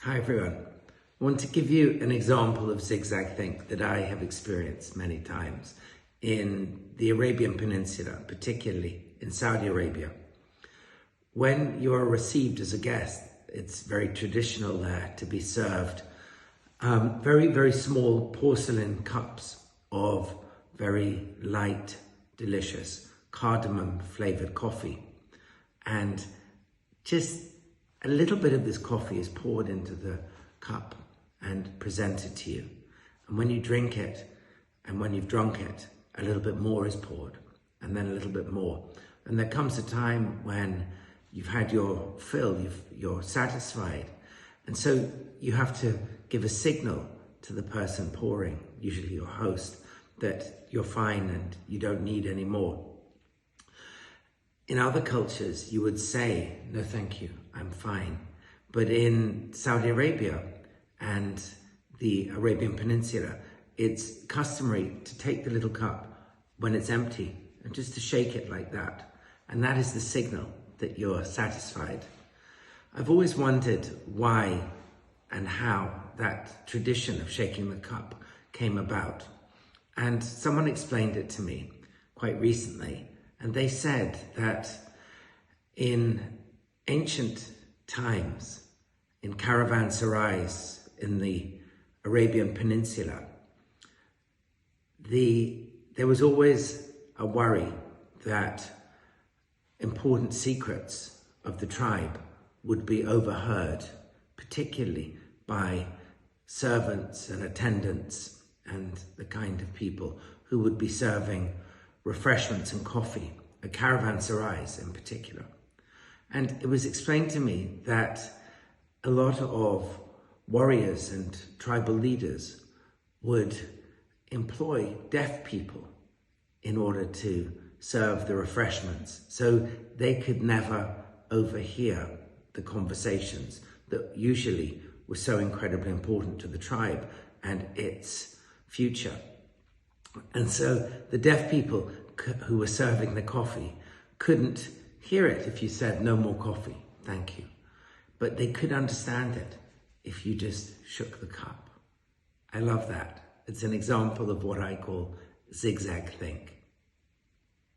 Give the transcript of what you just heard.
Hi everyone. I want to give you an example of zigzag think that I have experienced many times in the Arabian Peninsula, particularly in Saudi Arabia. When you are received as a guest, it's very traditional there to be served very, very small porcelain cups of very light, delicious cardamom flavored coffee. And just a little bit of this coffee is poured into the cup and presented to you. And when you drink it, and when you've drunk it, a little bit more is poured, and then a little bit more. And there comes a time when you've had your fill, you're satisfied. And so you have to give a signal to the person pouring, usually your host, that you're fine and you don't need any more. In other cultures, you would say, no, thank you, I'm fine. But in Saudi Arabia and the Arabian Peninsula, it's customary to take the little cup when it's empty and just to shake it like that. And that is the signal that you're satisfied. I've always wondered why and how that tradition of shaking the cup came about. And someone explained it to me quite recently. And they said that in ancient times, in caravanserais in the Arabian Peninsula, there was always a worry that important secrets of the tribe would be overheard, particularly by servants and attendants and the kind of people who would be serving refreshments and coffee, at caravanserais in particular. And it was explained to me that a lot of warriors and tribal leaders would employ deaf people in order to serve the refreshments, so they could never overhear the conversations that usually were so incredibly important to the tribe and its future. And so the deaf people who were serving the coffee couldn't hear it if you said, no more coffee, thank you. But they could understand it if you just shook the cup. I love that. It's an example of what I call zigzag think.